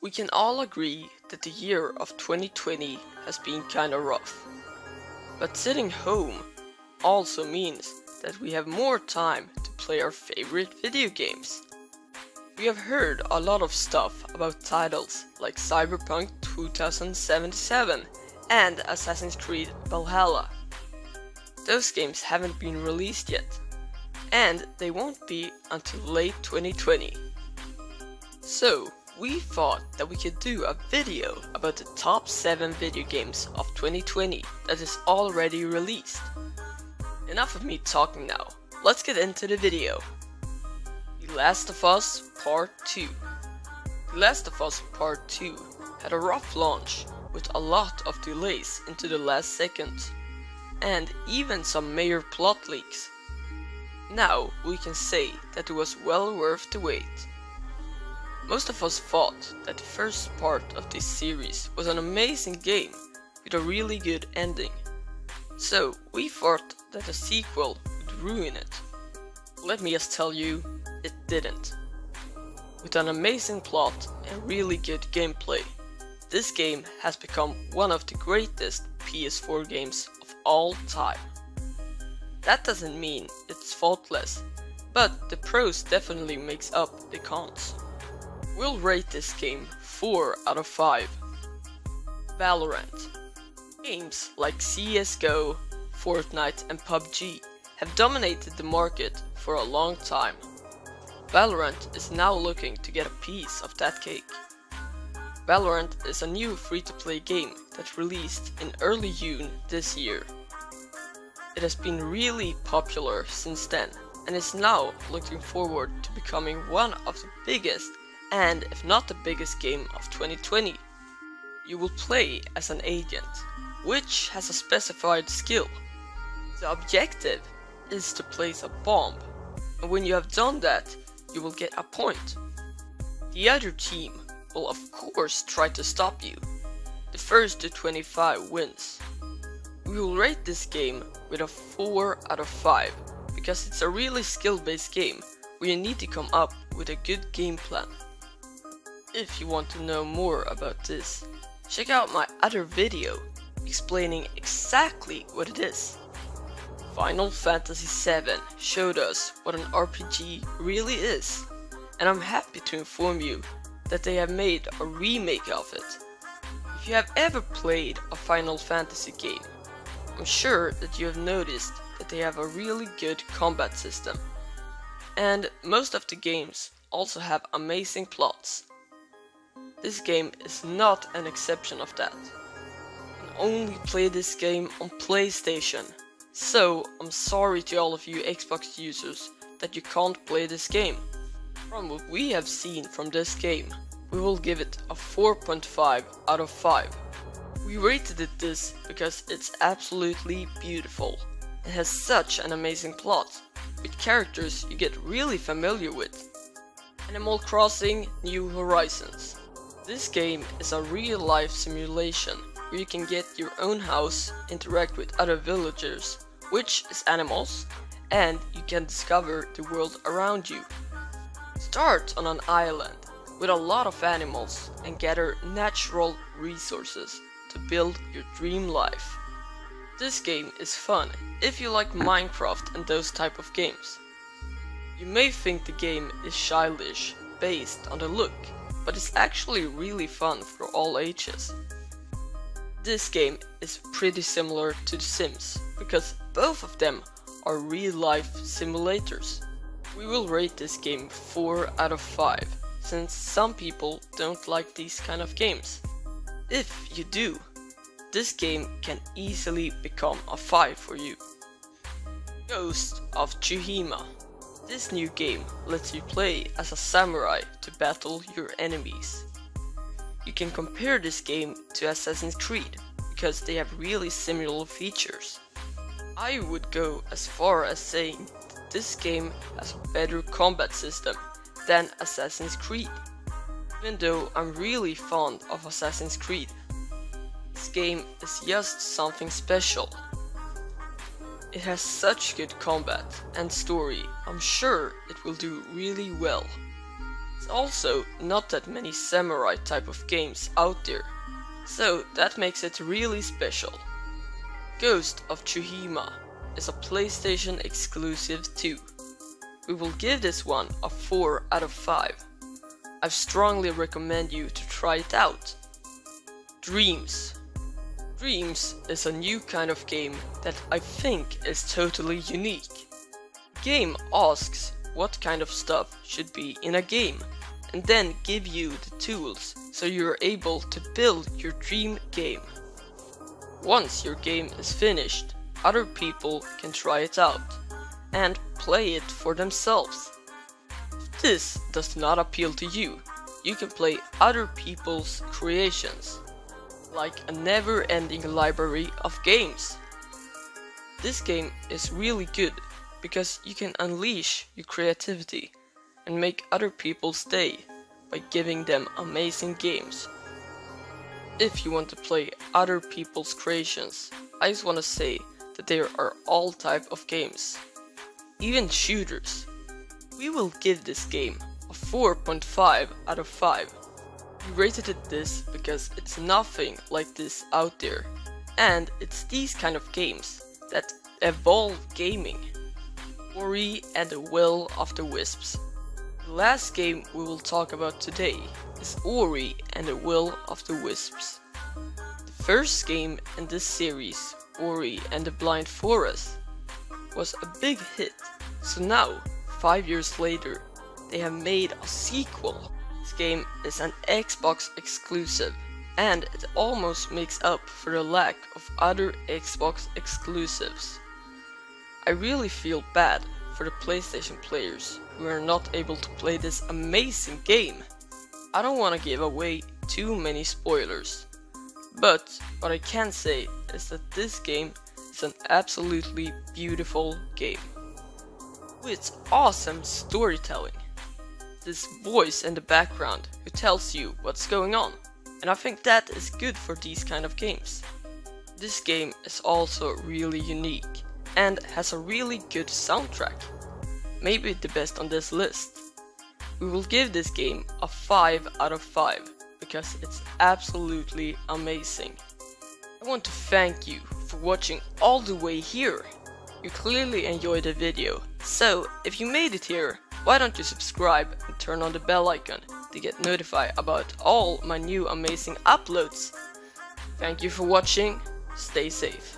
We can all agree that the year of 2020 has been kinda rough. But sitting home also means that we have more time to play our favorite video games. We have heard a lot of stuff about titles like Cyberpunk 2077 and Assassin's Creed Valhalla. Those games haven't been released yet, and they won't be until late 2020. So, we thought that we could do a video about the top 7 video games of 2020 that is already released. Enough of me talking now, let's get into the video. The Last of Us Part 2. The Last of Us Part 2 had a rough launch with a lot of delays into the last second, and even some major plot leaks. Now we can say that it was well worth the wait. Most of us thought that the first part of this series was an amazing game with a really good ending, so we thought that a sequel would ruin it. Let me just tell you, it didn't. With an amazing plot and really good gameplay, this game has become one of the greatest PS4 games of all time. That doesn't mean it's faultless, but the pros definitely makes up the cons. We'll rate this game 4 out of 5. Ballarand. Games like CSGO, Fortnite and PUBG have dominated the market for a long time. Ballarand is now looking to get a piece of that cake. Ballarand is a new free-to-play game that released in early June this year. It has been really popular since then and is now looking forward to becoming one of the biggest, and if not the biggest, game of 2020. You will play as an agent, which has a specified skill. The objective is to place a bomb, and when you have done that, you will get a point. The other team will of course try to stop you. The first to 25 wins. We will rate this game with a 4 out of 5 because it's a really skill-based game where you need to come up with a good game plan. If you want to know more about this, check out my other video explaining exactly what it is. Final Fantasy VII showed us what an RPG really is, and I'm happy to inform you that they have made a remake of it. If you have ever played a Final Fantasy game, I'm sure that you have noticed that they have a really good combat system, and most of the games also have amazing plots. This game is not an exception of that. You can only play this game on PlayStation, so I'm sorry to all of you Xbox users that you can't play this game. From what we have seen from this game, we will give it a 4.5 out of 5. We rated it this because it's absolutely beautiful and has such an amazing plot, with characters you get really familiar with. Animal Crossing New Horizons. This game is a real-life simulation where you can get your own house, interact with other villagers, which is animals, and you can discover the world around you. Start on an island with a lot of animals and gather natural resources to build your dream life. This game is fun if you like Minecraft and those type of games. You may think the game is childish based on the look, but it's actually really fun for all ages. This game is pretty similar to The Sims, because both of them are real-life simulators. We will rate this game 4 out of 5, since some people don't like these kind of games. If you do, this game can easily become a 5 for you. Ghost of Tsushima. This new game lets you play as a samurai to battle your enemies. You can compare this game to Assassin's Creed because they have really similar features. I would go as far as saying that this game has a better combat system than Assassin's Creed. Even though I'm really fond of Assassin's Creed, this game is just something special. It has such good combat and story, I'm sure it will do really well. There's also not that many samurai type of games out there, so that makes it really special. Ghost of Tsushima is a PlayStation exclusive too. We will give this one a 4 out of 5. I strongly recommend you to try it out. Dreams. Dreams is a new kind of game that I think is totally unique. The game asks what kind of stuff should be in a game and then give you the tools so you're able to build your dream game. Once your game is finished, other people can try it out and play it for themselves. If this does not appeal to you, you can play other people's creations, like a never-ending library of games. This game is really good because you can unleash your creativity and make other people's day by giving them amazing games. If you want to play other people's creations, I just want to say that there are all type of games, even shooters. We will give this game a 4.5 out of 5. We rated it this because it's nothing like this out there, and it's these kind of games that evolve gaming. Ori and the Will of the Wisps. The last game we will talk about today is Ori and the Will of the Wisps. The first game in this series, Ori and the Blind Forest, was a big hit, so now, 5 years later, they have made a sequel. This game is an Xbox exclusive, and it almost makes up for the lack of other Xbox exclusives. I really feel bad for the PlayStation players who are not able to play this amazing game. I don't want to give away too many spoilers, but what I can say is that this game is an absolutely beautiful game. With awesome storytelling. This voice in the background who tells you what's going on, and I think that is good for these kind of games. This game is also really unique and has a really good soundtrack, maybe the best on this list. We will give this game a 5 out of 5 because it's absolutely amazing. I want to thank you for watching all the way here. You clearly enjoyed the video, so if you made it here, why don't you subscribe and turn on the bell icon to get notified about all my new amazing uploads. Thank you for watching, stay safe.